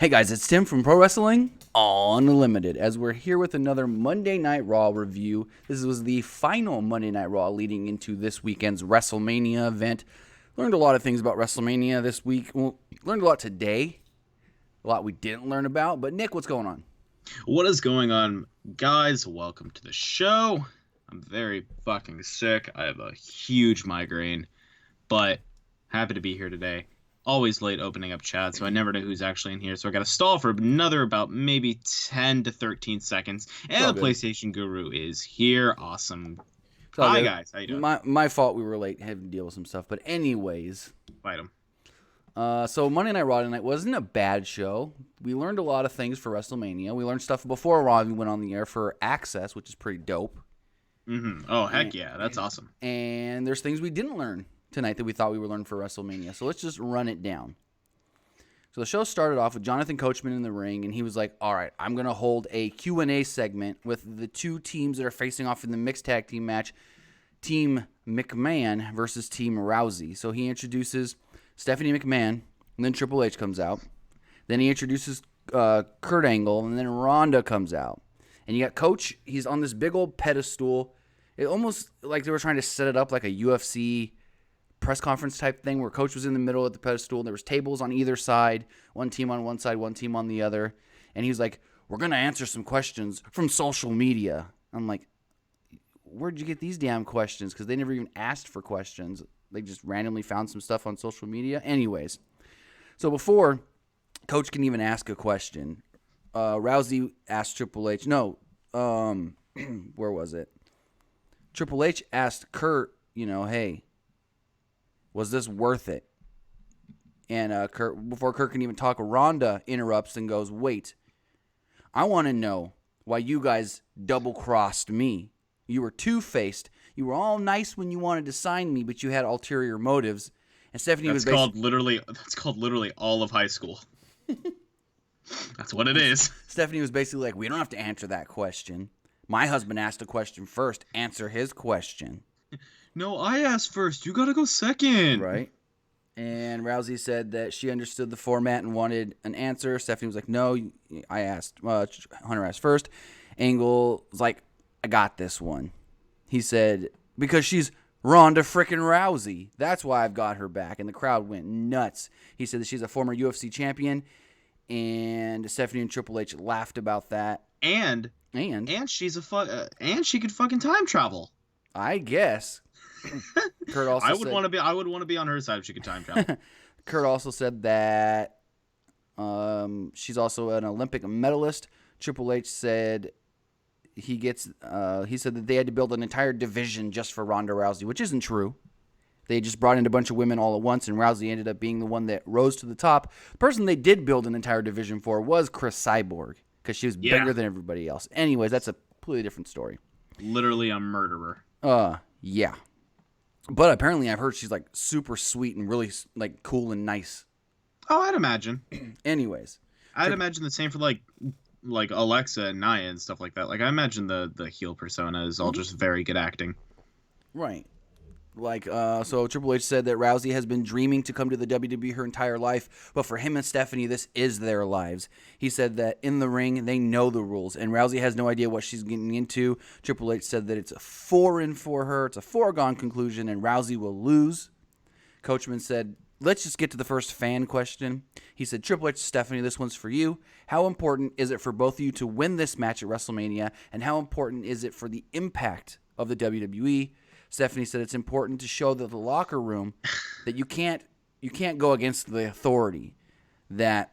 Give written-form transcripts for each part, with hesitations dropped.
Hey guys, it's Tim from Pro Wrestling Unlimited, as we're here with another Monday Night Raw review. This was the final Monday Night Raw leading into this weekend's WrestleMania event. Learned a lot of things about WrestleMania this week. Well, learned a lot today. A lot we didn't learn about. But Nick, what's going on? What is going on, guys? Welcome to the show. I'm very fucking sick. I have a huge migraine, but happy to be here today. Always late opening up chat, so I never know who's actually in here. So I got to stall for another about maybe 10 to 13 seconds. And the good. PlayStation Guru is here. Awesome. Hi Hi, guys. How you doing? My fault we were late, having to deal with some stuff. But anyways, Fight him. so Monday Night Raw tonight wasn't a bad show. We learned a lot of things for WrestleMania. We learned stuff before Raw we went on the air for Access, which is pretty dope. Oh, heck yeah. That's awesome. And there's things we didn't learn tonight that we thought we would learn for WrestleMania. So let's just run it down. So the show started off with Jonathan Coachman in the ring, and he was like, all right, I'm going to hold a Q&A segment with the two teams that are facing off in the mixed tag team match, Team McMahon versus Team Rousey. So he introduces Stephanie McMahon, and then Triple H comes out. Then he introduces Kurt Angle, and then Ronda comes out. And you got Coach, he's on this big old pedestal. It almost like they were trying to set it up like a UFC press conference type thing where Coach was in the middle of the pedestal. There was tables on either side, one team on one side, one team on the other. And he was like, we're going to answer some questions from social media. I'm like, where'd you get these damn questions? Because they never even asked for questions. They just randomly found some stuff on social media. Anyways, so before Coach can even ask a question, Rousey asked Triple H. No, where was it? Triple H asked Kurt, hey, was this worth it? And before Kurt can even talk, Ronda interrupts and goes, wait, I want to know why you guys double-crossed me. You were two-faced. You were all nice when you wanted to sign me, but you had ulterior motives. And Stephanie That's was basically... That's called literally all of high school. That's what it is. Stephanie was basically like, we don't have to answer that question. My husband asked a question first. Answer his question. No, I asked first. You gotta go second. Right. And Rousey said that she understood the format and wanted an answer. Stephanie was like, no, I asked. Hunter asked first. Angle was like, I got this one. He said, because she's Ronda frickin' Rousey. That's why I've got her back. And the crowd went nuts. He said that she's a former UFC champion. And Stephanie and Triple H laughed about that. And she's and she could fucking time travel. I guess. Kurt also I would want to be on her side if she could time travel. Kurt also said that she's also an Olympic medalist. Triple H said he said that they had to build an entire division just for Ronda Rousey, which isn't true. They just brought in a bunch of women all at once, and Rousey ended up being the one that rose to the top. The person they did build an entire division for was Chris Cyborg, because she was bigger than everybody else. Anyways, that's a completely different story. Literally a murderer. Yeah. But apparently I've heard she's, like, super sweet and really, like, cool and nice. Oh, I'd imagine. Anyways. I'd imagine the same for, like Alexa and Nia and stuff like that. Like, I imagine the heel persona is all just very good acting. Right. Like, so Triple H said that Rousey has been dreaming to come to the WWE her entire life, but for him and Stephanie, this is their lives. He said that in the ring, they know the rules, and Rousey has no idea what she's getting into. Triple H said that it's a foreign for her, it's a foregone conclusion, and Rousey will lose. Coachman said, let's just get to the first fan question. He said, Triple H, Stephanie, this one's for you. How important is it for both of you to win this match at WrestleMania, and how important is it for the impact of the WWE? Stephanie said it's important to show the locker room that you can't go against the authority, that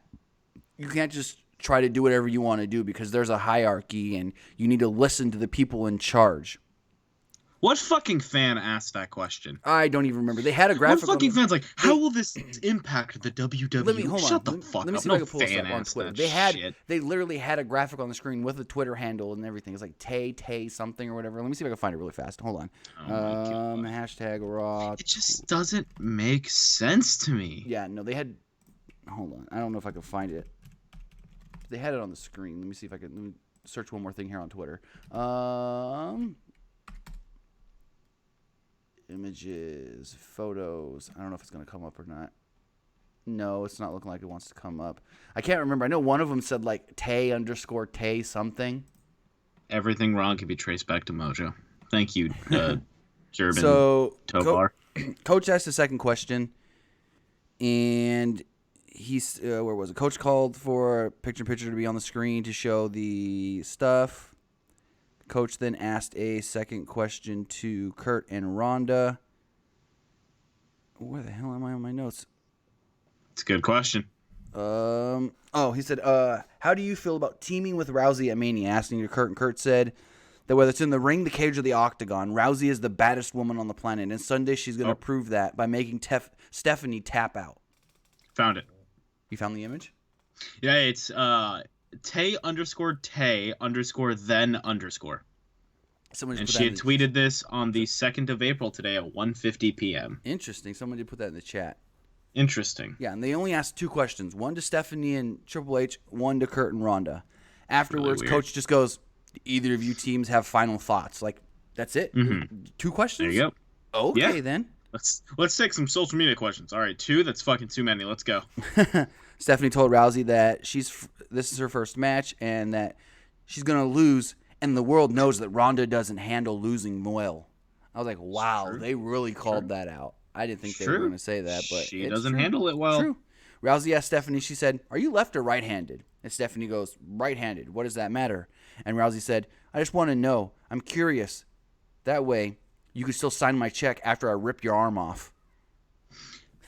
you can't just try to do whatever you want to do because there's a hierarchy and you need to listen to the people in charge. What fucking fan asked that question? I don't even remember. They had a graphic. What fucking fan's like, how will this impact the WWE? Shut the fuck up. Let me see if I can pull this up on Twitter. They literally had a graphic on the screen with a Twitter handle and everything. It's like Tay something or whatever. Let me see if I can find it really fast. Hold on. Hashtag Raw. It just doesn't make sense to me. Yeah, no, they had. Hold on. I don't know if I can find it. They had it on the screen. Let me see if I can. Let me search one more thing here on Twitter. Images, photos. I don't know if it's going to come up or not. No, it's not looking like it wants to come up. I can't remember. I know one of them said like Tay_Tay something. Everything wrong can be traced back to Mojo. Thank you, German So Tovar. Coach asked the second question, and he's where was it? Coach called for picture to be on the screen to show the stuff. Coach then asked a second question to Kurt and Ronda. Where the hell am I on my notes? It's a good question. He said, how do you feel about teaming with Rousey at Mania? Asking to Kurt, and Kurt said that whether it's in the ring, the cage, or the octagon, Rousey is the baddest woman on the planet, and Sunday she's going to prove that by making Stephanie tap out. Found it. You found the image? Yeah, it's Tay_Tay_then_. Someone And just she had tweeted this on the 2nd of April today at 1:50 p.m. Interesting. Someone did put that in the chat. Interesting. Yeah, and they only asked 2 questions. One to Stephanie and Triple H, one to Kurt and Ronda. Afterwards, really Coach just goes, either of you teams have final thoughts. Like, that's it? Mm-hmm. 2 questions? There you go. Okay, Yeah. then. Let's take some social media questions. All right, 2, that's fucking too many. Let's go. Stephanie told Rousey that this is her first match and that she's going to lose, and the world knows that Ronda doesn't handle losing well. I was like, wow, they really called that out. I didn't think they were going to say that, but she doesn't handle it well. True. Rousey asked Stephanie, she said, are you left or right-handed? And Stephanie goes, right-handed. What does that matter? And Rousey said, I just want to know. I'm curious. That way, you could still sign my check after I rip your arm off.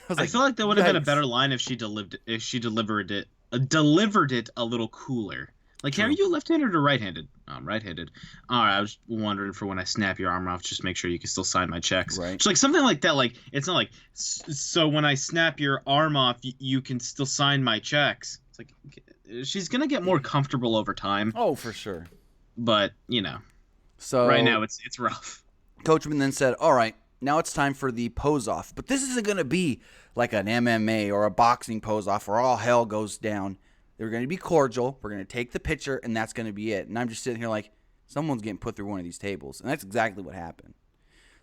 I feel like that would have been a better line if she delivered it a little cooler. Like, hey, are you left-handed or right-handed? I'm right-handed. All right, I was wondering for when I snap your arm off, just make sure you can still sign my checks. Right. Just like something like that. Like, it's not like, so when I snap your arm off, you can still sign my checks. It's like, she's going to get more comfortable over time. Oh, for sure. But, so right now it's rough. Coachman then said, all right, now it's time for the pose-off. But this isn't going to be like an MMA or a boxing pose-off where all hell goes down. They're going to be cordial. We're going to take the picture, and that's going to be it. And I'm just sitting here like, someone's getting put through one of these tables. And that's exactly what happened.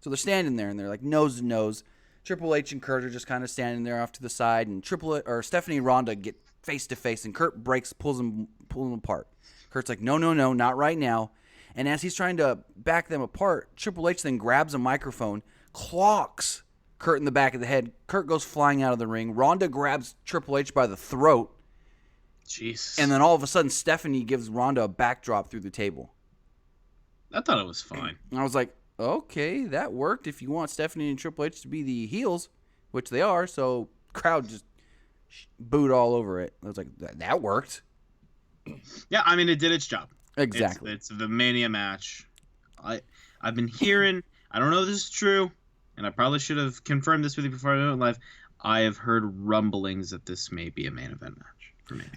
So they're standing there, and they're like nose to nose. Triple H and Kurt are just kind of standing there off to the side. And Stephanie and Ronda get face to face, and Kurt pulls them apart. Kurt's like, no, not right now. And as he's trying to back them apart, Triple H then grabs a microphone, clocks Kurt in the back of the head. Kurt goes flying out of the ring. Ronda grabs Triple H by the throat. Jesus. And then all of a sudden, Stephanie gives Ronda a backdrop through the table. I thought it was fine. And I was like, okay, that worked if you want Stephanie and Triple H to be the heels, which they are. So crowd just booed all over it. I was like, that worked. Yeah, I mean, it did its job. Exactly. It's the Mania match. I've been hearing, I don't know if this is true, and I probably should have confirmed this with you before I went live. I have heard rumblings that this may be a main event match.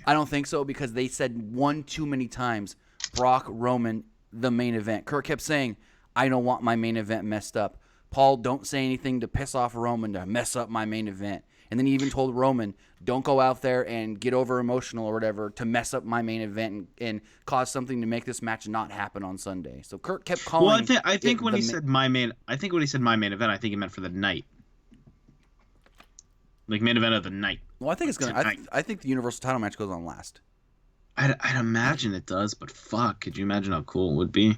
I don't think so because they said one too many times, Brock, Roman, the main event. Kurt kept saying, I don't want my main event messed up. Paul, don't say anything to piss off Roman to mess up my main event. And then he even told Roman, don't go out there and get over emotional or whatever to mess up my main event and cause something to make this match not happen on Sunday. So Kurt kept calling. Well, I think when he said my main event, I think he meant for the night. Like main event of the night. Well, I think it's gonna. I think the Universal title match goes on last. I'd imagine it does, but fuck, could you imagine how cool it would be?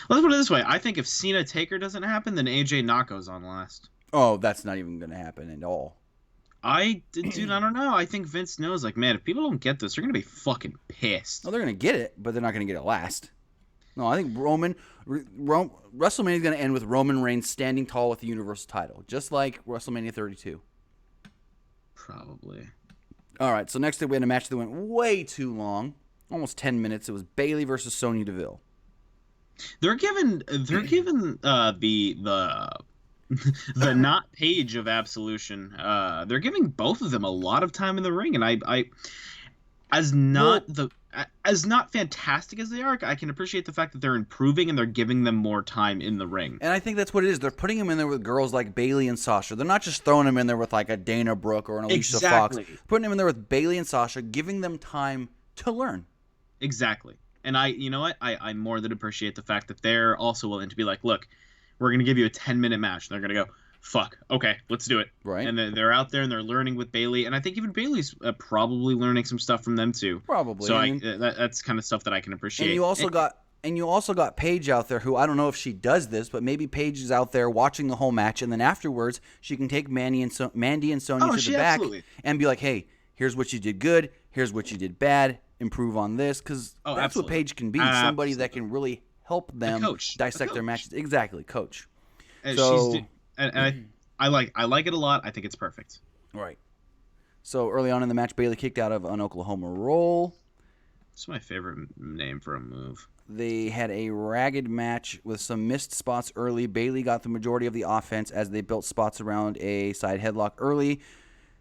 Let's put it this way: I think if Cena Taker doesn't happen, then AJ Knocko's on last. Oh, that's not even gonna happen at all. Dude, I don't know. I think Vince knows, like, man, if people don't get this, they're gonna be fucking pissed. No, they're gonna get it, but they're not gonna get it last. No, I think WrestleMania is gonna end with Roman Reigns standing tall with the Universal title, just like WrestleMania 32. Probably. All right, so next we had a match that went way too long, almost 10 minutes. It was Bayley versus Sonya Deville. They're giving the not page of Absolution. They're giving both of them a lot of time in the ring, and I as not fantastic as they are, I can appreciate the fact that they're improving and they're giving them more time in the ring. And I think that's what it is. They're putting them in there with girls like Bayley and Sasha. They're not just throwing them in there with like a Dana Brooke or an Alicia Fox. Putting them in there with Bayley and Sasha, giving them time to learn. Exactly. And you know what? I more than appreciate the fact that they're also willing to be like, look, we're going to give you a 10-minute match. And they're going to go, fuck, okay, let's do it. Right. And then they're out there and they're learning with Bailey, and I think even Bailey's probably learning some stuff from them too. Probably. So And that's kind of stuff that I can appreciate. And you also got Paige out there, who I don't know if she does this, but maybe Paige is out there watching the whole match, and then afterwards she can take Mandy and Sonya to the back and be like, "Hey, here's what you did good. Here's what you did bad. Improve on this," because that's what Paige can be. Somebody that can really help them dissect their matches. Exactly, coach. And I like it a lot. I think it's perfect. Right. So early on in the match, Bailey kicked out of an Oklahoma roll. It's my favorite name for a move. They had a ragged match with some missed spots early. Bailey got the majority of the offense as they built spots around a side headlock early.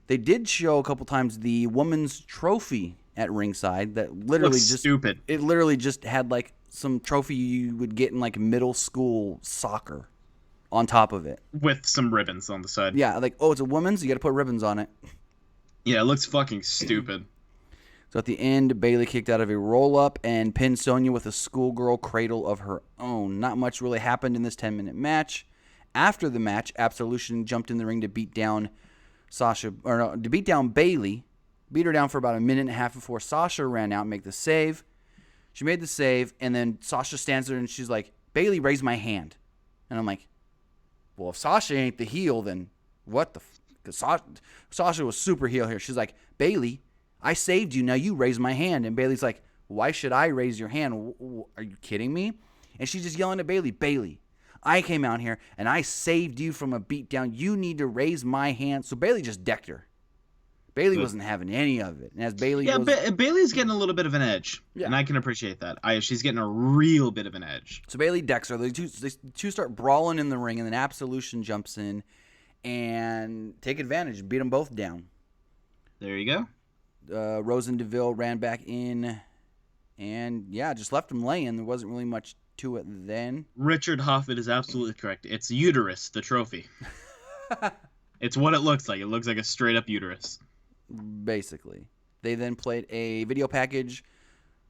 They did show a couple times the woman's trophy at ringside that literally just stupid. It literally just had like some trophy you would get in like middle school soccer on top of it with some ribbons on the side. Yeah, like, oh, it's a woman's, you got to put ribbons on it. Yeah, it looks fucking stupid. So at the end, Bailey kicked out of a roll-up and pinned Sonya with a schoolgirl cradle of her own. Not much really happened in this 10-minute match. After the match, Absolution jumped in the ring to beat down Bailey. Beat her down for about a minute and a half before Sasha ran out and make the save. She made the save, and then Sasha stands there and she's like, "Bailey, raise my hand." And I'm like, well, if Sasha ain't the heel, then what the f? Because Sasha was super heel here. She's like, "Bailey, I saved you. Now you raise my hand." And Bailey's like, "Why should I raise your hand? Are you kidding me?" And she's just yelling at Bailey, "Bailey, I came out here and I saved you from a beatdown. You need to raise my hand." So Bailey just decked her. Bailey wasn't having any of it. And as Bailey Bailey's getting a little bit of an edge. Yeah. And I can appreciate that. She's getting a real bit of an edge. So Bailey decks her. The two start brawling in the ring, and then Absolution jumps in and take advantage, beat them both down. There you go. Rose and DeVille ran back in and, yeah, just left them laying. There wasn't really much to it then. Richard Hoffman is absolutely correct. It's uterus, the trophy. It's what it looks like. It looks like a straight-up uterus. Basically. They then played a video package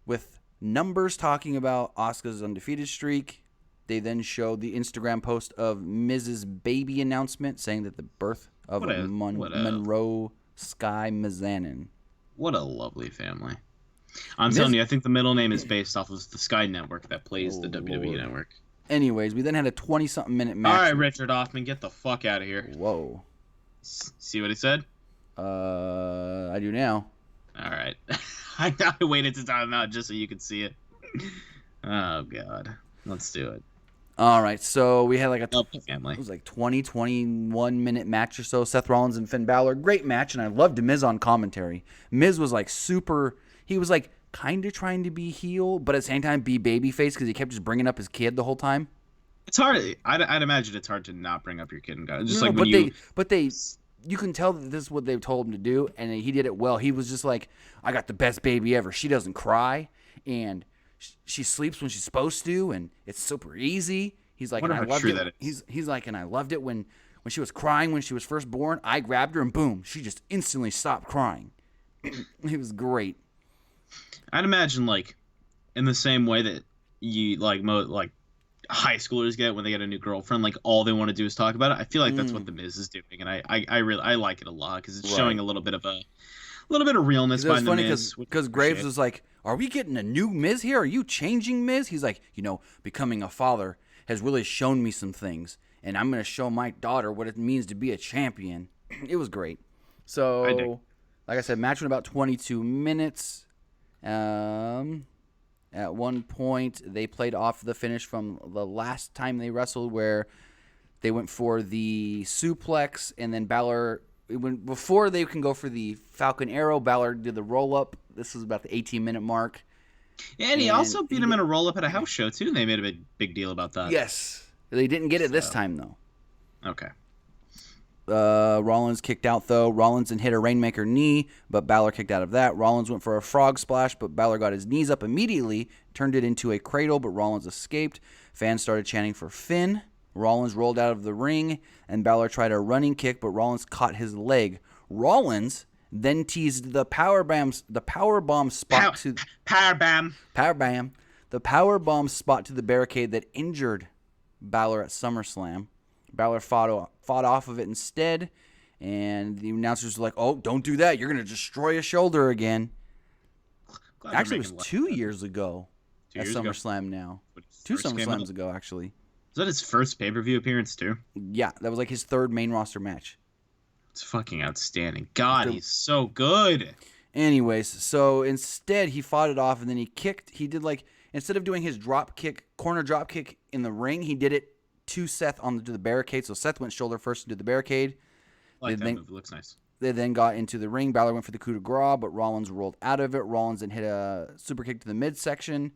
with numbers talking about Asuka's undefeated streak. They then showed the Instagram post of Mrs. Baby announcement saying that the birth of Monroe Sky Mizanin. What a lovely family. I'm telling you, I think the middle name is based off of the Sky Network that plays the WWE Network. Anyways, we then had a 20-something minute match. All right, Richard Hoffman, get the fuck out of here. Whoa. See what he said? I do now. All right. I waited to time out just so you could see it. Oh, God. Let's do it. All right, so we had like family. It was like 21 minute match or so. Seth Rollins and Finn Balor, great match, and I loved Miz on commentary. Miz was like he was like kind of trying to be heel, but at the same time be babyface because he kept just bringing up his kid the whole time. It's hard. I'd imagine it's hard to not bring up your kid and guys. Just You can tell that this is what they've told him to do, and he did it well. He was just like, "I got the best baby ever. She doesn't cry, and she sleeps when she's supposed to, and it's super easy." He's like, "And I loved it." He's like, "And I loved it when she was crying when she was first born. I grabbed her, and boom, she just instantly stopped crying." It was great. I'd imagine, like, in the same way that you like high schoolers get when they get a new girlfriend, like all they want to do is talk about it. I feel like that's what the Miz is doing, and I really like it a lot because it's showing a little bit of realness behind the Miz. Because Graves was like, "Are we getting a new Miz here? Are you changing Miz?" He's like, "Becoming a father has really shown me some things, and I'm going to show my daughter what it means to be a champion." It was great. So, like I said, match went about 22 minutes. At one point, they played off the finish from the last time they wrestled where they went for the suplex, and then Balor, before they can go for the Falcon Arrow, Balor did the roll-up. This was about the 18-minute mark. Yeah, and he also beat him in a roll-up at a house show, too, and they made a big deal about that. Yes. They didn't get it this time, though. Okay. Rollins kicked out, though. Rollins then hit a Rainmaker knee, but Balor kicked out of that. Rollins went for a frog splash, but Balor got his knees up immediately, turned it into a cradle, but Rollins escaped. Fans started chanting for Finn. Rollins rolled out of the ring, and Balor tried a running kick, but Rollins caught his leg. Rollins then teased the powerbomb spot the powerbomb spot to the barricade that injured Balor at SummerSlam. Balor fought off of it instead, and the announcers were like, "Oh, don't do that! You're gonna destroy a shoulder again." Glad they're Actually, it was making 2 years ago 2 at years ago. SummerSlam now. When he 2 first came out. SummerSlams ago, actually. Was that his first pay-per-view appearance too? Yeah, that was like his third main roster match. It's fucking outstanding. God, he's so good. Anyways, so instead he fought it off, and then he did like, instead of doing his corner drop kick in the ring, he did it to Seth onto the barricade. So Seth went shoulder first into the barricade. I like that move. It looks nice. They then got into the ring. Balor went for the coup de grace, but Rollins rolled out of it. Rollins then hit a super kick to the midsection.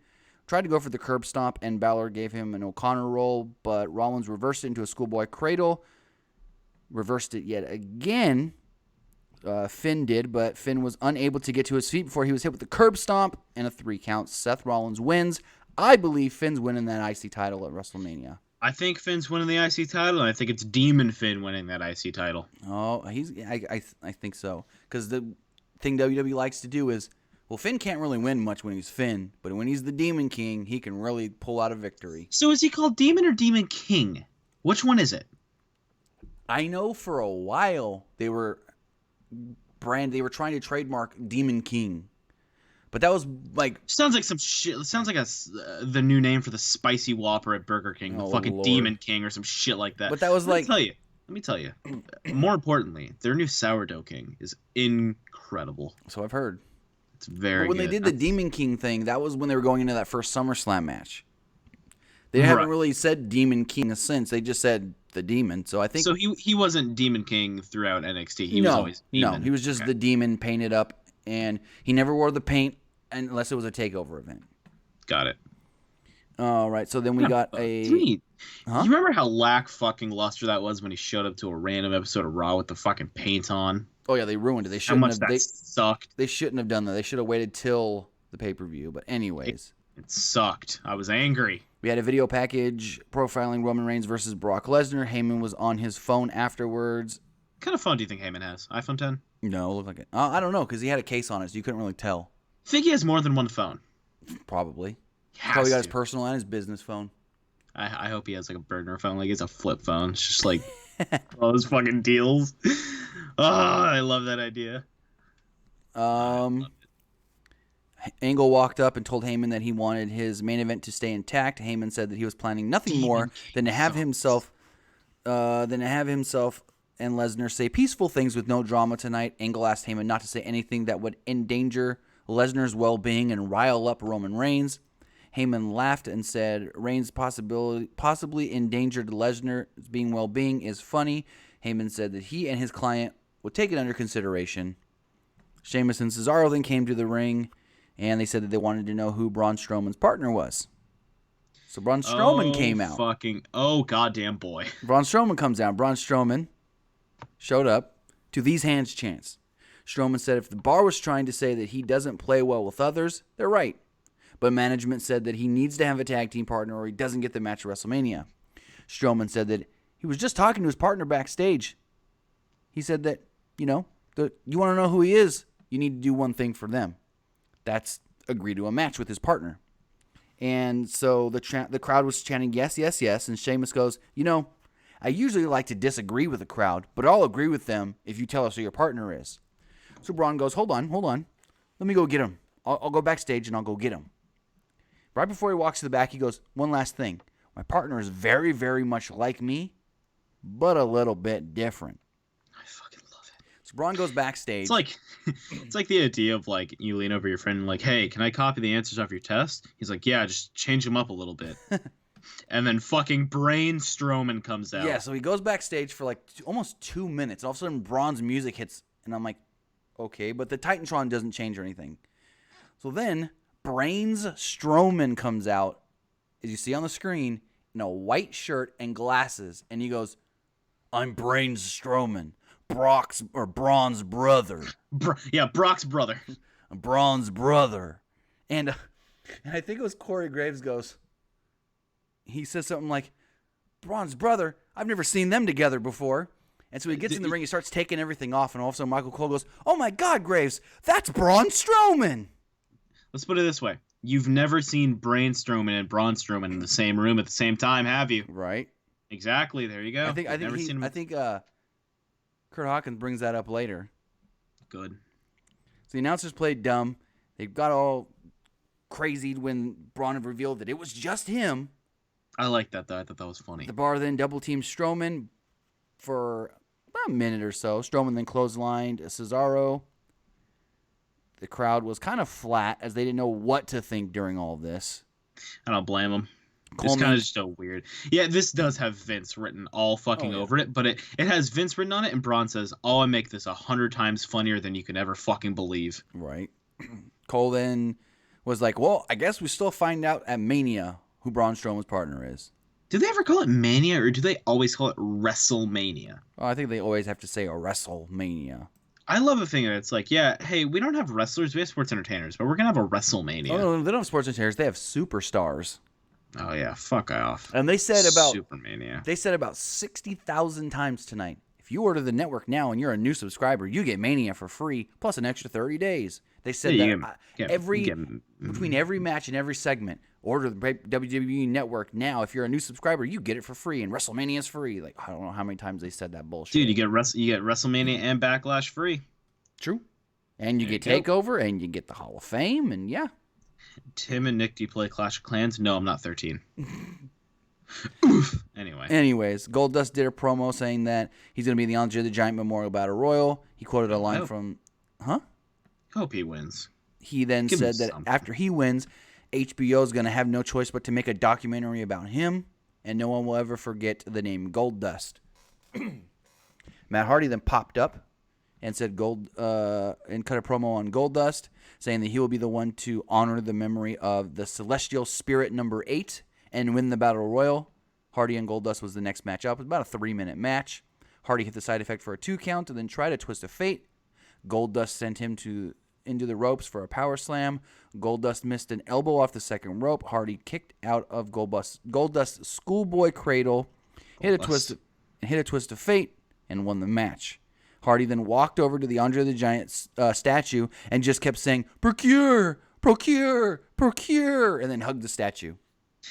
Tried to go for the curb stomp, and Balor gave him an O'Connor roll, but Rollins reversed it into a schoolboy cradle. Reversed it yet again. Finn did, but Finn was unable to get to his feet before he was hit with the curb stomp and a 3 count. Seth Rollins wins. I believe Finn's winning that IC title at WrestleMania. I think Finn's winning the IC title, and I think it's Demon Finn winning that IC title. Oh, I think so. Because the thing WWE likes to do is, well, Finn can't really win much when he's Finn, but when he's the Demon King, he can really pull out a victory. So is he called Demon or Demon King? Which one is it? I know for a while they were trying to trademark Demon King. But that was like... Sounds like some shit. It sounds like the new name for the spicy Whopper at Burger King. The fucking Lord. Demon King or some shit like that. But that was Let me tell you. More importantly, their new Sourdough King is incredible. So I've heard. It's very good. When they did the Demon King thing, that was when they were going into that first SummerSlam match. They haven't really said Demon King since. They just said the Demon. So I think... So he wasn't Demon King throughout NXT. He was always Demon. No, he was just the Demon painted up, and he never wore the paint unless it was a takeover event. Got it. All right, so then we got a... You remember how lack-fucking-luster that was when he showed up to a random episode of Raw with the fucking paint on? Oh, yeah, they ruined it. They shouldn't have. That sucked. They shouldn't have done that. They should have waited till the pay-per-view. But anyways. It sucked. I was angry. We had a video package profiling Roman Reigns versus Brock Lesnar. Heyman was on his phone afterwards. What kind of phone do you think Heyman has? iPhone 10? No, it looked like it. I don't know, because he had a case on it, so you couldn't really tell. I think he has more than one phone. Probably. Probably got his personal and his business phone. I hope he has like a burner phone, like it's a flip phone. It's just like all those fucking deals. Oh, I love that idea. Angle walked up and told Heyman that he wanted his main event to stay intact. Heyman said that he was planning nothing more than to have himself and Lesnar say peaceful things with no drama tonight. Angle asked Heyman not to say anything that would endanger Lesnar's well-being and rile up Roman Reigns. Heyman laughed and said Reigns possibly endangered Lesnar's well-being is funny. Heyman said that he and his client would take it under consideration. Sheamus and Cesaro then came to the ring, and they said that they wanted to know who Braun Strowman's partner was. So Braun Strowman came out. Goddamn boy. Braun Strowman comes out. Braun Strowman showed up to These Hands chants. Strowman said if the bar was trying to say that he doesn't play well with others, they're right. But management said that he needs to have a tag team partner or he doesn't get the match at WrestleMania. Strowman said that he was just talking to his partner backstage. He said that, you want to know who he is, you need to do one thing for them. That's agree to a match with his partner. And so the crowd was chanting, yes, yes, yes. And Sheamus goes, I usually like to disagree with the crowd, but I'll agree with them if you tell us who your partner is. So Braun goes, hold on. Let me go get him. I'll go backstage and I'll go get him. Right before he walks to the back, he goes, one last thing. My partner is very, very much like me, but a little bit different. I fucking love it. So Braun goes backstage. It's like the idea of like you lean over your friend and like, hey, can I copy the answers off your test? He's like, yeah, just change them up a little bit. And then fucking Braun Strowman comes out. Yeah, so he goes backstage for like almost 2 minutes. All of a sudden, Braun's music hits, and I'm like, okay, but the Titantron doesn't change or anything. So then Brains Strowman comes out, as you see on the screen, in a white shirt and glasses, and he goes, I'm Brains Strowman, Braun's brother. Brock's brother. Braun's brother. And I think it was Corey Graves he says something like, Braun's brother, I've never seen them together before. And so he gets in the ring, he starts taking everything off, and all of a sudden Michael Cole goes, oh my God, Graves, that's Braun Strowman. Let's put it this way. You've never seen Braun Strowman and Braun Strowman in the same room at the same time, have you? Right. Exactly. There you go. I think Kurt Hawkins brings that up later. Good. So the announcers played dumb. They got all crazy when Braun revealed that it was just him. I like that, though. I thought that was funny. The Bar then double-teamed Strowman for about a minute or so. Strowman then clotheslined Cesaro. The crowd was kind of flat as they didn't know what to think during all this. I don't blame them. It's kind of just so weird. Yeah, this does have Vince written all fucking over it, but it has Vince written on it, and Braun says, "Oh, I make this 100 times funnier than you can ever fucking believe." Right. Cole then was like, well, I guess we still find out at Mania who Braun Strowman's partner is. Do they ever call it Mania, or do they always call it WrestleMania? Oh, I think they always have to say a WrestleMania. I love the thing that it's like, yeah, hey, we don't have wrestlers, we have sports entertainers, but we're going to have a WrestleMania. Oh, no, they don't have sports entertainers. They have superstars. Oh, yeah, fuck off. And they said about Supermania. They said about 60,000 times tonight, if you order the network now and you're a new subscriber, you get Mania for free, plus an extra 30 days. They said between every match and every segment, order the WWE Network now. If you're a new subscriber, you get it for free, and WrestleMania is free. Like, I don't know how many times they said that bullshit. Dude, you get WrestleMania and Backlash free. True. And you get TakeOver, and you get the Hall of Fame, and yeah. Tim and Nick, do you play Clash of Clans? No, I'm not 13. Oof. Anyways, Goldust did a promo saying that he's going to be in the Andre the Giant Memorial Battle Royal. He quoted a line from... Huh? Hope he wins. He then said that after he wins, HBO is going to have no choice but to make a documentary about him, and no one will ever forget the name Goldust. Matt Hardy then popped up and said and cut a promo on Goldust, saying that he will be the one to honor the memory of the Celestial Spirit number 8 and win the Battle Royal. Hardy and Goldust was the next match up. It was about a 3-minute match. Hardy hit the side effect for a 2 count and then tried a twist of fate. Goldust sent him into the ropes for a power slam. Goldust missed an elbow off the second rope. Hardy kicked out of Goldust's schoolboy cradle, hit a twist of fate, and won the match. Hardy then walked over to the Andre the Giant statue and just kept saying, "Procure, procure, procure," and then hugged the statue.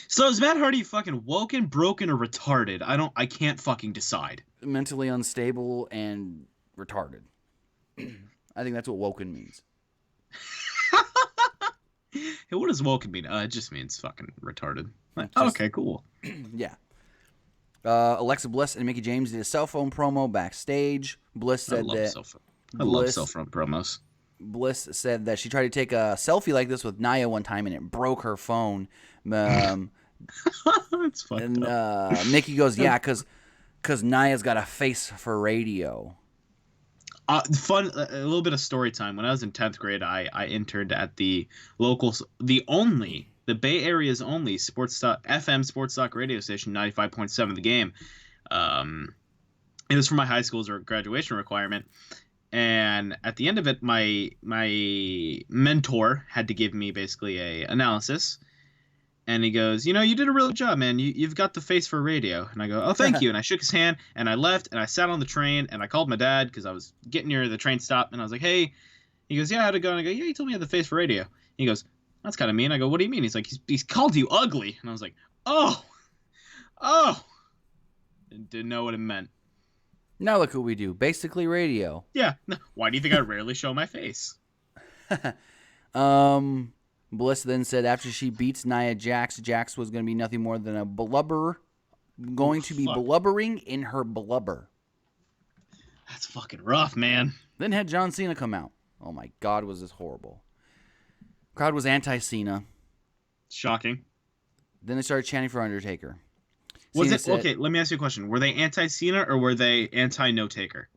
So is Matt Hardy fucking woken, broken, or retarded? I can't fucking decide. Mentally unstable and retarded. I think that's what woken means. Hey, what does woken mean? It just means fucking retarded. Okay, cool. Yeah. Alexa Bliss and Mickie James did a cell phone promo backstage. Bliss said I love cell phone promos. Bliss said that she tried to take a selfie like this with Nia one time and it broke her phone. It's fucked up. Mickie goes, yeah, because Nia's got a face for radio. A little bit of story time. When I was in 10th grade, I interned at the Bay Area's only FM sports talk radio station, 95.7 The Game. It was for my high school's graduation requirement. And at the end of it, my mentor had to give me basically a analysis. And he goes, you did a real good job, man. You've got the face for radio. And I go, oh, thank you. And I shook his hand, and I left, and I sat on the train, and I called my dad because I was getting near the train stop. And I was like, hey. He goes, yeah, how'd it go? And I go, yeah, he told me I had the face for radio. He goes, that's kind of mean. I go, what do you mean? He's like, he's called you ugly. And I was like, oh. Didn't know what it meant. Now look what we do. Basically radio. Yeah. Why do you think I rarely show my face? Bliss then said after she beats Nia Jax, Jax was going to be nothing more than a blubbering in her blubber. That's fucking rough, man. Then had John Cena come out. Oh my God, was this horrible. Crowd was anti-Cena. Shocking. Then they started chanting for Undertaker. Okay, let me ask you a question. Were they anti-Cena or were they anti-No Taker?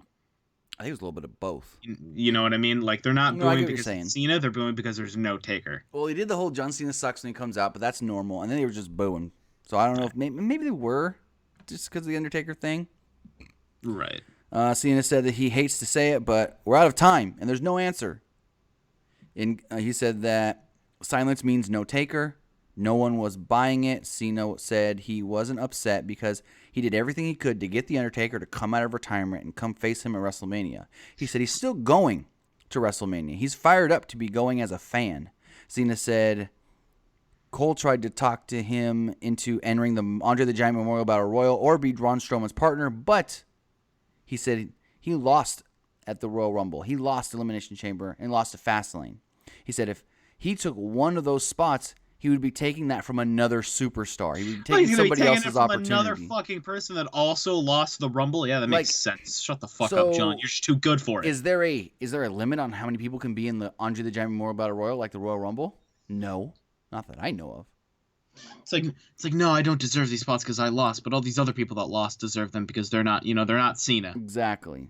I think it was a little bit of both. You know what I mean? Like, they're not booing because it's Cena, they're booing because there's no Taker. Well, he did the whole John Cena sucks when he comes out, but that's normal. And then they were just booing. So I don't know if maybe they were just because of the Undertaker thing. Right. Cena said that he hates to say it, but we're out of time, and there's no answer. And he said that silence means no Taker. No one was buying it. Cena said he wasn't upset because he did everything he could to get The Undertaker to come out of retirement and come face him at WrestleMania. He said he's still going to WrestleMania. He's fired up to be going as a fan. Cena said, Cole tried to talk to him into entering the Andre the Giant Memorial Battle Royal or be Braun Strowman's partner, but he said he lost at the Royal Rumble. He lost Elimination Chamber and lost to Fastlane. He said if he took one of those spots, he would be taking that from another superstar. He would be taking somebody else's opportunity. Another fucking person that also lost the Rumble. Yeah, that makes sense. Shut the fuck up, John. You're just too good for it. Is there a limit on how many people can be in the Andre the Giant Memorial Battle Royal like the Royal Rumble? No, not that I know of. It's like no, I don't deserve these spots because I lost, but all these other people that lost deserve them because they're not Cena. Exactly.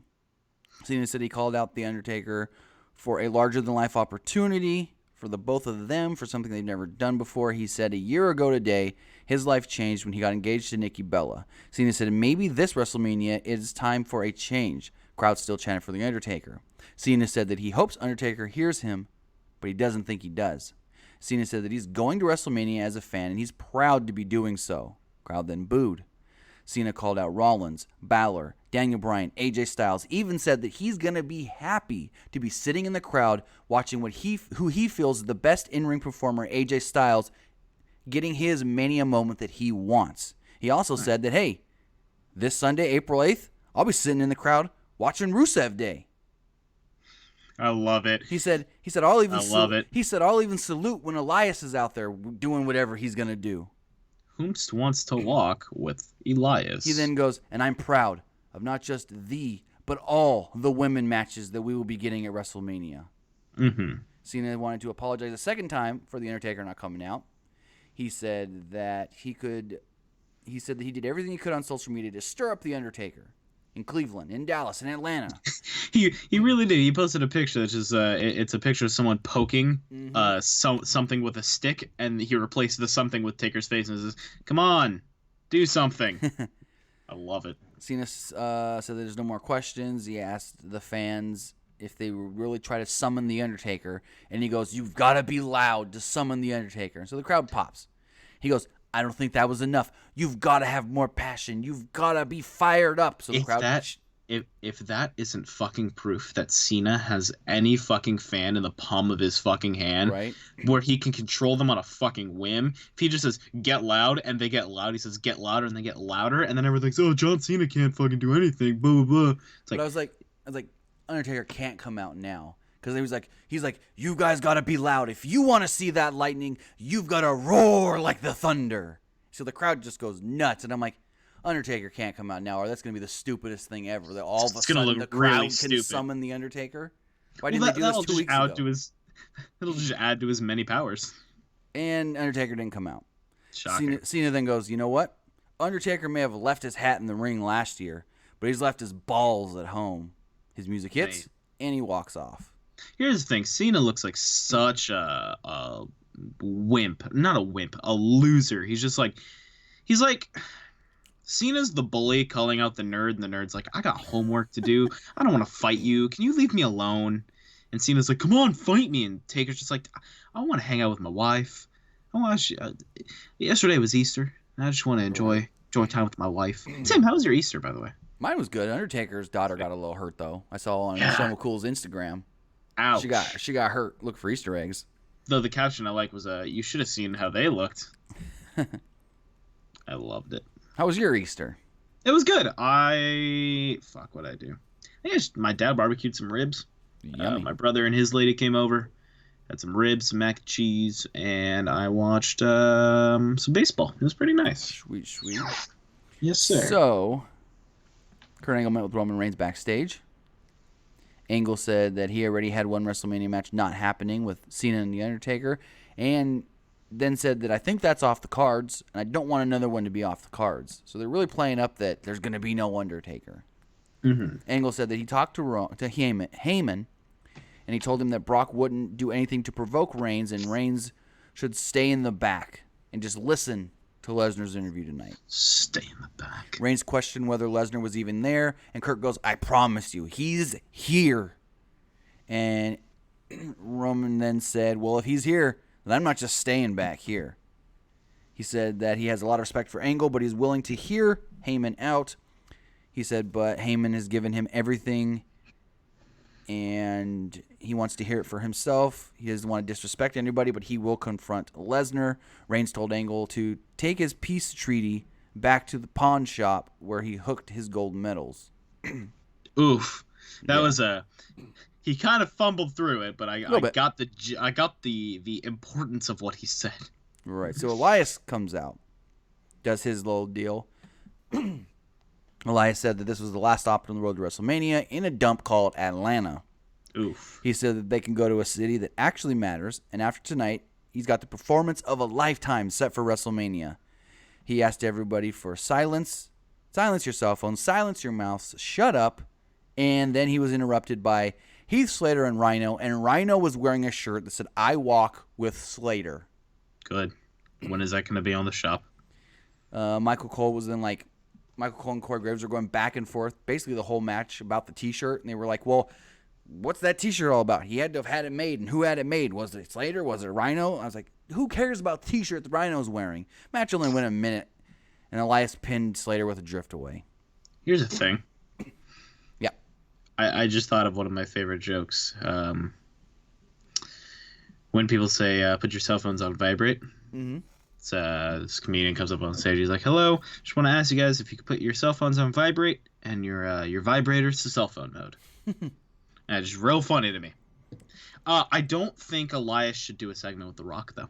Cena said he called out The Undertaker for a larger-than-life opportunity for the both of them for something they've never done before. He said a year ago today, his life changed when he got engaged to Nikki Bella. Cena said maybe this WrestleMania is time for a change. Crowd still chanted for The Undertaker. Cena said that he hopes Undertaker hears him, but he doesn't think he does. Cena said that he's going to WrestleMania as a fan, and he's proud to be doing so. Crowd then booed. Cena called out Rollins, Balor, Daniel Bryan, AJ Styles, even said that he's going to be happy to be sitting in the crowd watching who he feels is the best in-ring performer, AJ Styles, getting his Mania moment that he wants. He also said that, hey, this Sunday, April 8th, I'll be sitting in the crowd watching Rusev Day. I love it. He said I'll even salute when Elias is out there doing whatever he's going to do. Whomst wants to walk with Elias. He then goes, and I'm proud of not just but all the women matches that we will be getting at WrestleMania. Mm-hmm. Cena wanted to apologize a second time for The Undertaker not coming out. He said that he did everything he could on social media to stir up The Undertaker in Cleveland, in Dallas, in Atlanta. He really did. He posted a picture that's just it's a picture of someone poking something with a stick, and he replaced the something with Taker's face and says, "Come on, do something." I love it. Cena said there's no more questions. He asked the fans if they would really try to summon The Undertaker, and he goes, "You've got to be loud to summon The Undertaker." And so the crowd pops. He goes, "I don't think that was enough. You've got to have more passion. You've got to be fired up." So the crowd. If that isn't fucking proof that Cena has any fucking fan in the palm of his fucking hand, right, where he can control them on a fucking whim. If he just says get loud and they get loud, he says get louder and they get louder, and then everyone thinks, oh, John Cena can't fucking do anything. Blah blah blah. It's like, but I was like, Undertaker can't come out now. Because he's like, you guys got to be loud. If you want to see that lightning, you've got to roar like the thunder. So the crowd just goes nuts. And I'm like, Undertaker can't come out now, or that's going to be the stupidest thing ever. That all of a sudden the crowd can summon The Undertaker. Why didn't they do this 2 weeks ago? It'll just add to his many powers. And Undertaker didn't come out. Shocking. Cena then goes, you know what? Undertaker may have left his hat in the ring last year, but he's left his balls at home. His music hits, and he walks off. Here's the thing. Cena looks like such a wimp. Not a wimp, a loser. He's like, Cena's the bully calling out the nerd, and the nerd's like, I got homework to do. I don't want to fight you. Can you leave me alone? And Cena's like, come on, fight me. And Taker's just like, I want to hang out with my wife. Yesterday was Easter. I just want to enjoy time with my wife. Tim, how was your Easter, by the way? Mine was good. Undertaker's daughter got a little hurt, though. I saw on Sean McCool's Instagram. Ouch. She got hurt. Look for Easter eggs. Though the caption I like was, you should have seen how they looked. I loved it. How was your Easter? It was good. What'd I do? My dad barbecued some ribs. My brother and his lady came over. Had some ribs, some mac and cheese, and I watched some baseball. It was pretty nice. Sweet. Yes, sir. So, Kurt Angle met with Roman Reigns backstage. Angle said that he already had one WrestleMania match not happening with Cena and The Undertaker, and then said that I think that's off the cards, and I don't want another one to be off the cards. So they're really playing up that there's going to be no Undertaker. Mm-hmm. Angle said that he talked to Heyman, and he told him that Brock wouldn't do anything to provoke Reigns, and Reigns should stay in the back and just listen to Lesnar's interview tonight. Stay in the back. Reigns questioned whether Lesnar was even there, and Kurt goes, I promise you, he's here. And Roman then said, well, if he's here, then I'm not just staying back here. He said that he has a lot of respect for Angle, but he's willing to hear Heyman out. He said, but Heyman has given him everything and he wants to hear it for himself. He doesn't want to disrespect anybody, but he will confront Lesnar. Reigns told Angle to take his peace treaty back to the pawn shop where he hooked his gold medals. Oof. That was he kind of fumbled through it, but I got the importance of what he said. Right. So Elias comes out, does his little deal. Elias said that this was the last stop on the road to WrestleMania in a dump called Atlanta. Oof. He said that they can go to a city that actually matters, and after tonight, he's got the performance of a lifetime set for WrestleMania. He asked everybody for silence. Silence your cell phones. Silence your mouths. Shut up. And then he was interrupted by Heath Slater and Rhino was wearing a shirt that said, "I walk with Slater." Good. When is that going to be on the shop? Michael Cole and Corey Graves were going back and forth basically the whole match about the T-shirt, and they were like, well, what's that T-shirt all about? He had to have had it made, and who had it made? Was it Slater? Was it Rhino? I was like, who cares about the T-shirt that Rhino's wearing? Match only went a minute, and Elias pinned Slater with a drift away. Here's the thing. Yeah. I just thought of one of my favorite jokes. When people say, put your cell phones on vibrate. Mm-hmm. This comedian comes up on stage. He's like, hello, just want to ask you guys if you could put your cell phones on vibrate and your vibrators to cell phone mode. And it's just real funny to me. I don't think Elias should do a segment with The Rock, though.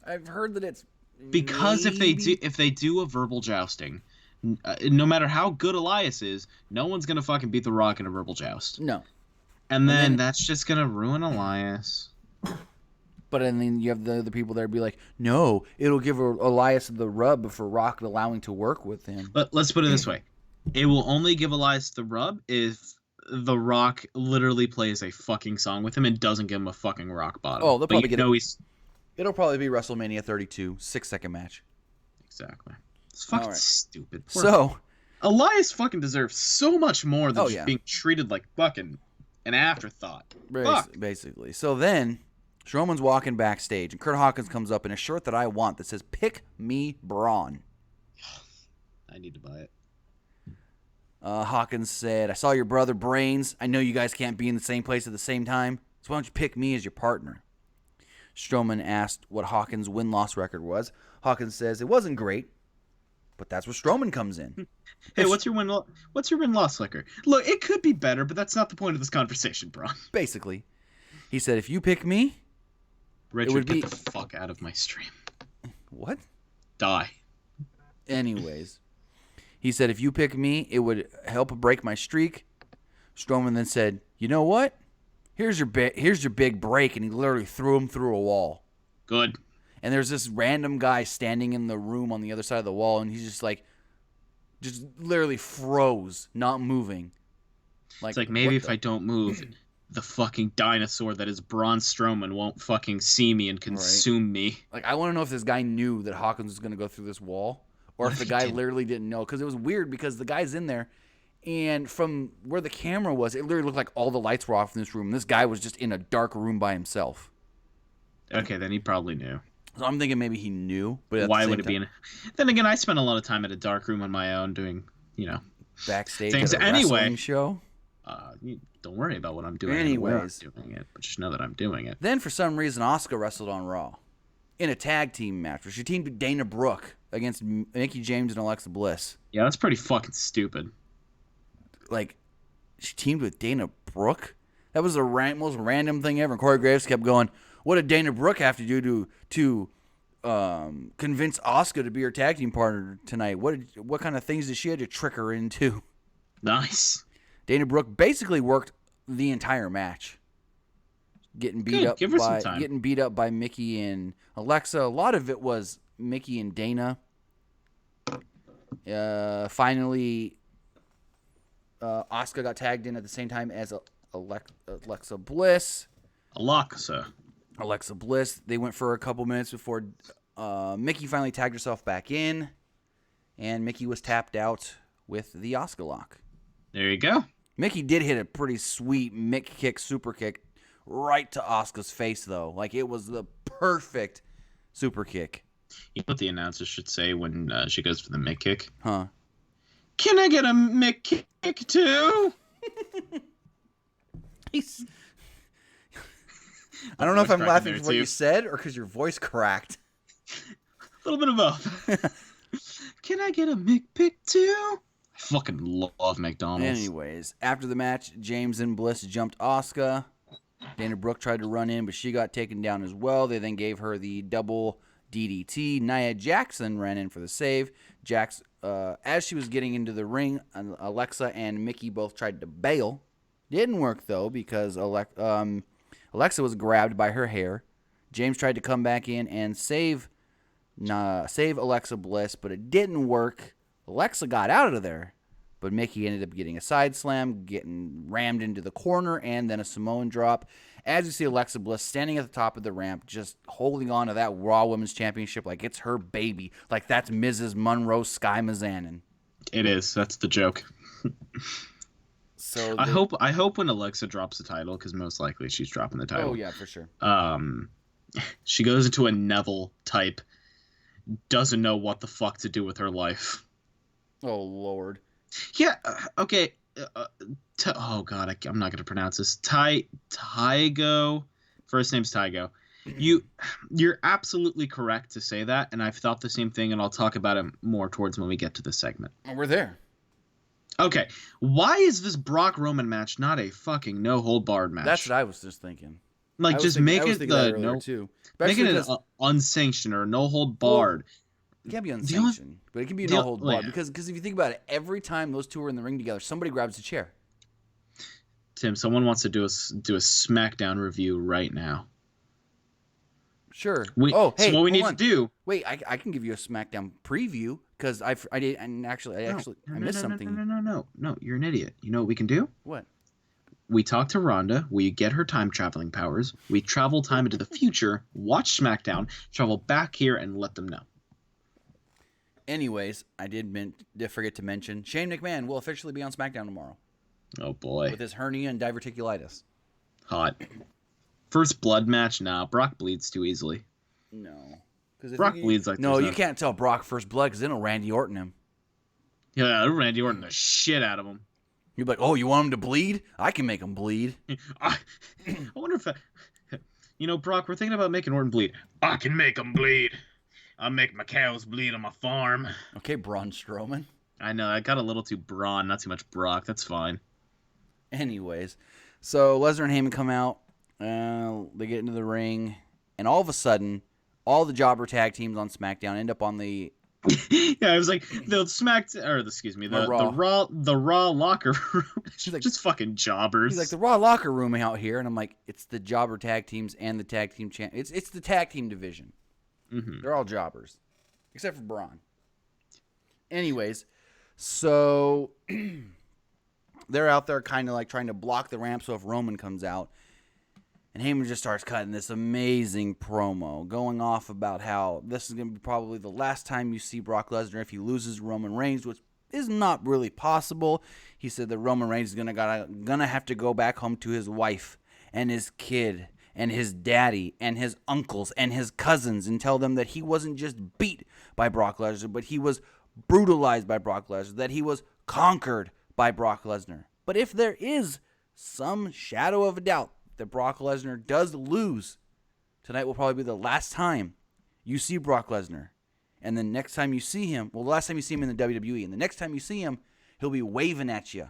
I've heard that it's because if they do a verbal jousting, no matter how good Elias is, no one's gonna fucking beat The Rock in a verbal joust. No. And then that's just gonna ruin Elias. But then you have the other people there be like, no, it'll give Elias the rub for Rock allowing to work with him. But let's put it this way. It will only give Elias the rub if The Rock literally plays a fucking song with him and doesn't give him a fucking rock bottom. Oh, they'll probably get it. It'll probably be WrestleMania 32, 6-second match. Exactly. It's fucking stupid. So Elias fucking deserves so much more than just yeah. being treated like fucking an afterthought. Basically. So then Strowman's walking backstage, and Kurt Hawkins comes up in a shirt that I want that says, "Pick me, Braun." I need to buy it. Hawkins said, I saw your brother Brains. I know you guys can't be in the same place at the same time, so why don't you pick me as your partner? Strowman asked what Hawkins' win-loss record was. Hawkins says, it wasn't great, but that's where Strowman comes in. Hey, what's your win-loss record? Look, it could be better, but that's not the point of this conversation, bro. Basically. He said, if you pick me, Richard, get the fuck out of my stream. What? Die. Anyways. He said, if you pick me, it would help break my streak. Strowman then said, you know what? Here's your big break, and he literally threw him through a wall. Good. And there's this random guy standing in the room on the other side of the wall, and he's just literally froze, not moving. It's like maybe if I don't move, the fucking dinosaur that is Braun Strowman won't fucking see me and consume me. Like, I want to know if this guy knew that Hawkins was going to go through this wall, or if the guy literally didn't know. Because it was weird, because the guy's in there, and from where the camera was, it literally looked like all the lights were off in this room. This guy was just in a dark room by himself. Okay, then he probably knew. So I'm thinking maybe he knew. But why would it be in? Then again, I spent a lot of time at a dark room on my own doing, backstage things at a wrestling show. Don't worry about what I'm doing. Anyways, I'm doing it, but just know that I'm doing it. Then for some reason, Asuka wrestled on Raw in a tag team match where she teamed with Dana Brooke against Mickie James and Alexa Bliss. Yeah, that's pretty fucking stupid. Like, she teamed with Dana Brooke? That was the most random thing ever. And Corey Graves kept going, what did Dana Brooke have to do to convince Asuka to be her tag team partner tonight? What kind of things did she have to trick her into? Nice. Dana Brooke basically worked the entire match. Getting beat up by Mickie and Alexa. A lot of it was Mickie and Dana. Finally, Asuka got tagged in at the same time as Alexa Bliss. Alexa Bliss. They went for a couple minutes before Mickie finally tagged herself back in, and Mickie was tapped out with the Asuka lock. There you go. Mickie did hit a pretty sweet Mick kick, super kick, right to Asuka's face, though. Like, it was the perfect super kick. You know what the announcer should say when she goes for the Mick kick? Huh? Can I get a Mick kick too? voice. I don't know if I'm laughing for what too. you said or because your voice cracked. A little bit of both. Can I get a McPick too? I fucking love McDonald's. Anyways, after the match, James and Bliss jumped Asuka. Dana Brooke tried to run in, but she got taken down as well. They then gave her the double DDT. Nia Jackson ran in for the save. As she was getting into the ring, Alexa and Mickey both tried to bail. Didn't work, though, because Alexa was grabbed by her hair. James tried to come back in and save Alexa Bliss, but it didn't work. Alexa got out of there, but Mickey ended up getting a side slam, getting rammed into the corner, and then a Samoan drop. As you see Alexa Bliss standing at the top of the ramp, just holding on to that Raw Women's Championship like it's her baby, like that's Mrs. Monroe Sky Mazanin. It is. That's the joke. So I hope when Alexa drops the title, because most likely she's dropping the title. Oh yeah, for sure. She goes into a Neville type, doesn't know what the fuck to do with her life. Oh Lord. Yeah. Okay. Oh God, I'm not gonna pronounce this. Tygo. First name's Tygo. You're absolutely correct to say that, and I've thought the same thing, and I'll talk about it more towards when we get to the segment. We're there. Okay, why is this Brock Roman match not a fucking no hold barred match? That's what I was just thinking. Like, just make it the no, too. make it an unsanctioned or no hold barred. It can't be unsanctioned, but it can be no hold barred because if you think about it, every time those two are in the ring together, somebody grabs a chair. Tim, someone wants to do a SmackDown review right now. Sure. Hey, so what we need to do? Wait, I can give you a SmackDown preview because I did, and actually I missed something. No, you're an idiot. You know what we can do? What? We talk to Rhonda. We get her time traveling powers. We travel time into the future. Watch SmackDown. Travel back here and let them know. Anyways, I did forget to mention Shane McMahon will officially be on SmackDown tomorrow. Oh boy. With his hernia and diverticulitis. Hot. First blood match? Nah, Brock bleeds too easily. No. Brock bleeds like no, you can't tell Brock first blood because then it'll Randy Orton him. Yeah, Randy Orton the shit out of him. You're like, oh, you want him to bleed? I can make him bleed. I wonder if Brock, we're thinking about making Orton bleed. I can make him bleed. I'll make my cows bleed on my farm. Okay, Braun Strowman. I know, I got a little too Braun, not too much Brock. That's fine. Anyways, so Lesnar and Heyman come out. They get into the ring, and all of a sudden, all the jobber tag teams on SmackDown end up on the. Yeah, it was like the Raw locker room. Like, just fucking jobbers. He's like the Raw locker room out here, and I'm like, it's the jobber tag teams and the tag team It's the tag team division. Mm-hmm. They're all jobbers, except for Braun. Anyways, so they're out there kind of like trying to block the ramp so if Roman comes out. And Heyman just starts cutting this amazing promo, going off about how this is going to be probably the last time you see Brock Lesnar if he loses Roman Reigns, which is not really possible. He said that Roman Reigns is gonna have to go back home to his wife and his kid and his daddy and his uncles and his cousins and tell them that he wasn't just beat by Brock Lesnar, but he was brutalized by Brock Lesnar, that he was conquered by Brock Lesnar. But if there is some shadow of a doubt that Brock Lesnar does lose, tonight will probably be the last time you see Brock Lesnar. And the next time you see him, the last time you see him in the WWE, and the next time you see him, he'll be waving at you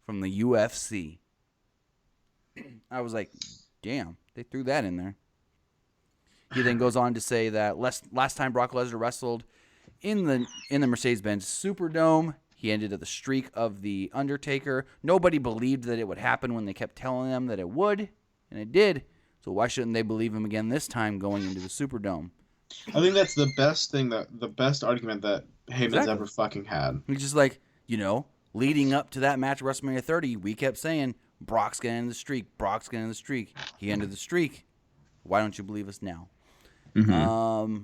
from the UFC. I was like, damn, they threw that in there. He then goes on to say that last time Brock Lesnar wrestled in the Mercedes-Benz Superdome, he ended at the streak of The Undertaker. Nobody believed that it would happen when they kept telling them that it would, and it did. So why shouldn't they believe him again this time going into the Superdome? I think that's the best argument that Heyman's ever fucking had. He's just like, leading up to that match at WrestleMania 30, we kept saying, Brock's going to end the streak. Brock's going to end the streak. He ended the streak. Why don't you believe us now? Mm-hmm.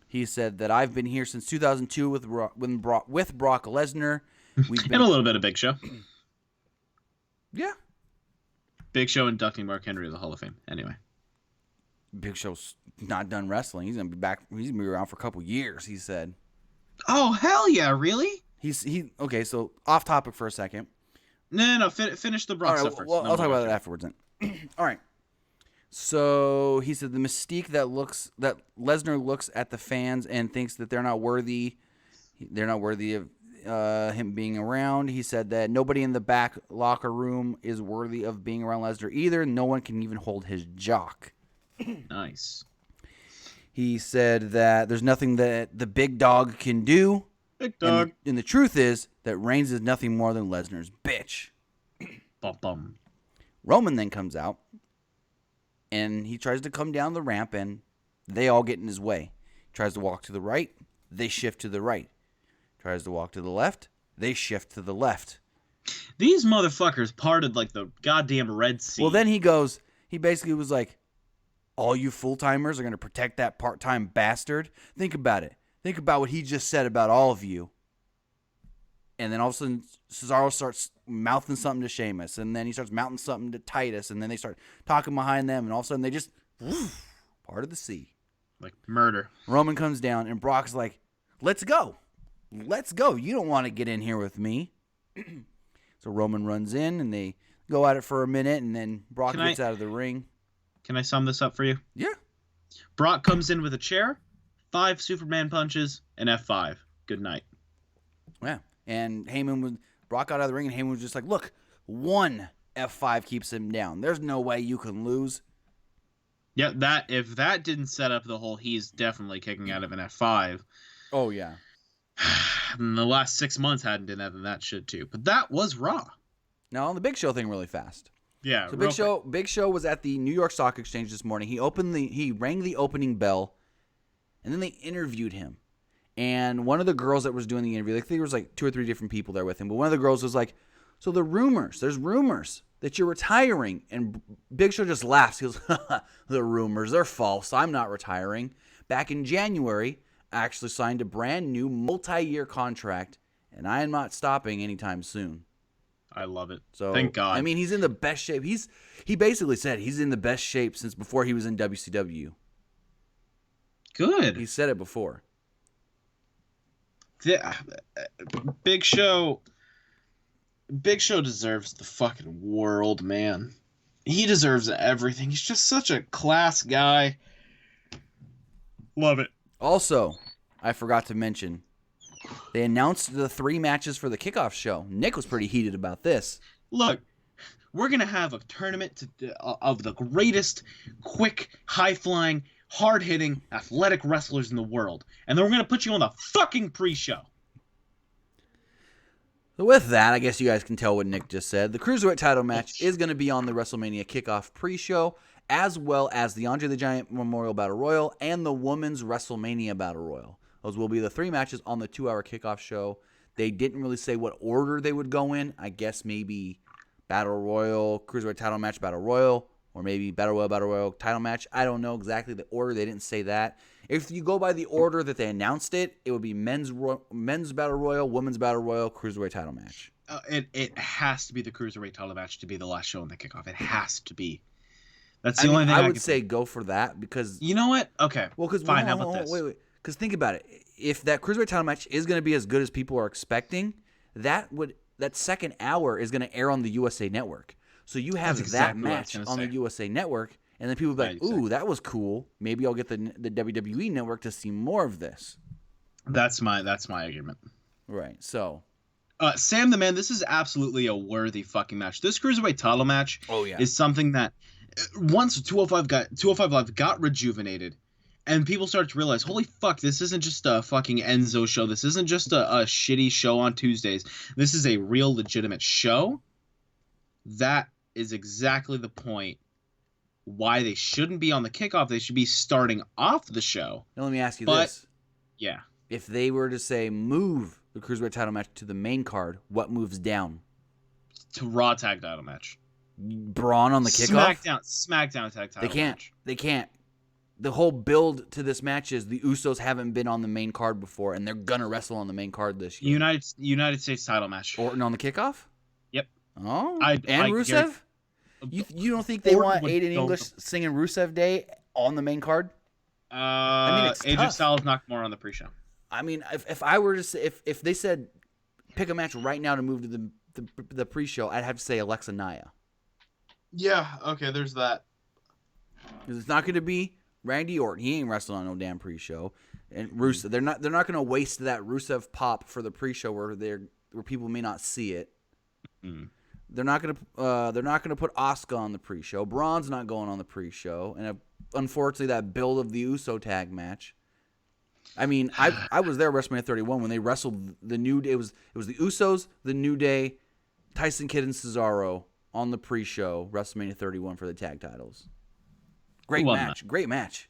He said that I've been here since 2002 with Brock Lesnar. And a little bit of Big Show. Yeah. Big Show inducting Mark Henry to the Hall of Fame. Anyway. Big Show's not done wrestling. He's going to be back. He's going to be around for a couple years, he said. Oh, hell yeah, really? Okay, so off topic for a second. No. Finish the Brock All right, stuff first. well, then I'll we'll talk go about through. that afterwards then. All right. So he said the mystique that Lesnar looks at the fans and thinks that they're not worthy. They're not worthy of him being around. He said that nobody in the back locker room is worthy of being around Lesnar either. No one can even hold his jock. Nice. He said that there's nothing that the big dog can do. Big dog. And the truth is that Reigns is nothing more than Lesnar's bitch. Bum bum. Roman then comes out, and he tries to come down the ramp, and they all get in his way. He tries to walk to the right, they shift to the right. Tries to walk to the left, they shift to the left. These motherfuckers parted like the goddamn Red Sea. Well, then he basically was like, all you full-timers are going to protect that part-time bastard? Think about it. Think about what he just said about all of you. And then all of a sudden, Cesaro starts mouthing something to Sheamus. And then he starts mouthing something to Titus. And then they start talking behind them. And all of a sudden, they just, part of the sea. Like murder. Roman comes down, and Brock's like, let's go. Let's go. You don't want to get in here with me. So Roman runs in, and they go at it for a minute. And then Brock gets out of the ring. Can I sum this up for you? Yeah. Brock comes in with a chair, 5 Superman punches, and F5. Good night. Yeah. And Brock got out of the ring, and Heyman was just like, look, one F5 keeps him down. There's no way you can lose. Yeah, if that didn't set up the whole he's definitely kicking out of an F5. Oh, yeah. And the last 6 months hadn't done that shit too. But that was Raw. Now, on the Big Show thing really fast. Yeah, so Big Show was at the New York Stock Exchange this morning. He rang the opening bell, and then they interviewed him. And one of the girls that was doing the interview, I think there was like 2 or 3 different people there with him, but one of the girls was like, so there's rumors that you're retiring. And Big Show just laughs. He goes, the rumors, they're false. I'm not retiring. Back in January, I actually signed a brand new multi-year contract, and I am not stopping anytime soon. I love it. So thank God. I mean, he's in the best shape. He basically said he's in the best shape since before he was in WCW. Good. He said it before. Big Show deserves the fucking world, man. He deserves everything. He's just such a class guy. Love it. Also, I forgot to mention, they announced the 3 matches for the kickoff show. Nick was pretty heated about this. Look, we're going to have a tournament of the greatest, quick, high-flying, hard-hitting, athletic wrestlers in the world. And then we're going to put you on the fucking pre-show. So with that, I guess you guys can tell what Nick just said. The Cruiserweight title match is going to be on the WrestleMania kickoff pre-show, as well as the Andre the Giant Memorial Battle Royal and the Women's WrestleMania Battle Royal. Those will be the 3 matches on the 2-hour kickoff show. They didn't really say what order they would go in. I guess maybe Battle Royal, Cruiserweight title match, Battle Royal, or maybe Battle Royal title match. I don't know exactly the order. They didn't say that. If you go by the order that they announced it, it would be men's Battle Royal, women's Battle Royal, Cruiserweight title match. It has to be the Cruiserweight title match to be the last show on the kickoff. It has to be. That's the only thing I would say go for that because... You know what? Okay. Well, because fine. How about this? Wait. Because think about it. If that Cruiserweight title match is going to be as good as people are expecting, that second hour is going to air on the USA Network. So you have that match on the USA Network, and then people will be like, ooh, that was cool. Maybe I'll get the WWE Network to see more of this. That's my argument. Right. So... Sam the Man, this is absolutely a worthy fucking match. This Cruiserweight title match is something that once 205 Live got rejuvenated and people started to realize, holy fuck, this isn't just a fucking Enzo show. This isn't just a shitty show on Tuesdays. This is a real legitimate show. That is exactly the point why they shouldn't be on the kickoff. They should be starting off the show. Now let me ask you this. Yeah. If they were to say move the Cruiserweight title match to the main card, what moves down? To Raw tag title match. Braun on the kickoff? SmackDown tag title match. They can't. The whole build to this match is the Usos haven't been on the main card before, and they're going to wrestle on the main card this year. United States title match. Orton on the kickoff? Yep. Oh, and Rusev? You don't think they want Aiden English singing Rusev Day on the main card? It's AJ Styles Nakamura on the pre-show. I mean, if I were to say, if they said pick a match right now to move to the the pre-show, I'd have to say Alexa Naya. Yeah, okay, there's that. Because it's not going to be Randy Orton. He ain't wrestling on no damn pre-show. And Rusev, they're not going to waste that Rusev pop for the pre-show where people may not see it. Mm. They're not going to put Asuka on the pre-show. Braun's not going on the pre-show, and unfortunately that build of the Uso tag match. I mean, I was there at WrestleMania 31 when they wrestled the New Day. It was the Usos, the New Day, Tyson Kidd and Cesaro on the pre-show WrestleMania 31 for the tag titles. Great match. Great match.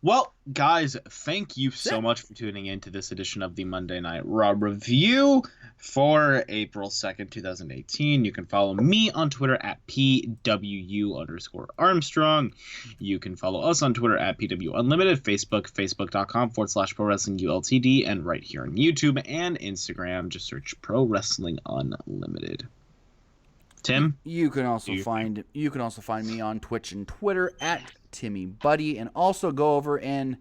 Well, guys, thank you so much for tuning in to this edition of the Monday Night Raw review for April 2nd, 2018. You can follow me on Twitter at PWU_Armstrong. You can follow us on Twitter at PWUnlimited, Facebook, facebook.com/ProWrestlingULTD, and right here on YouTube and Instagram, just search Pro Wrestling Unlimited. Tim? You can also find me on Twitch and Twitter at TimmyBuddy, and also go over and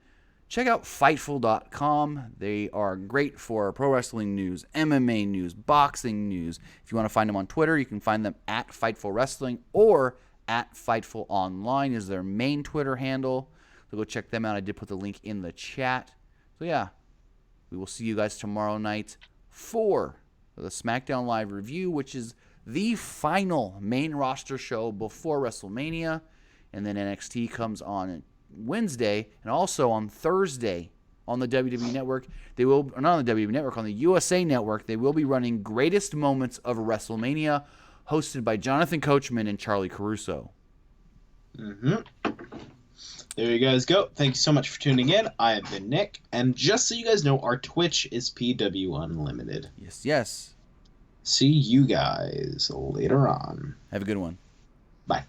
check out Fightful.com. They are great for pro wrestling news, MMA news, boxing news. If you want to find them on Twitter, you can find them at Fightful Wrestling or at Fightful Online is their main Twitter handle. So go check them out. I did put the link in the chat. So yeah, we will see you guys tomorrow night for the SmackDown Live review, which is the final main roster show before WrestleMania. And then NXT comes on Wednesday, and also on Thursday on the WWE Network. They will, not on the WWE Network, on the USA Network, they will be running Greatest Moments of WrestleMania, hosted by Jonathan Coachman and Charlie Caruso. There you guys go. Thank you so much for tuning in. I have been Nick, and just so you guys know, our Twitch is PWUnlimited. Yes. See you guys later on. Have a good one. Bye.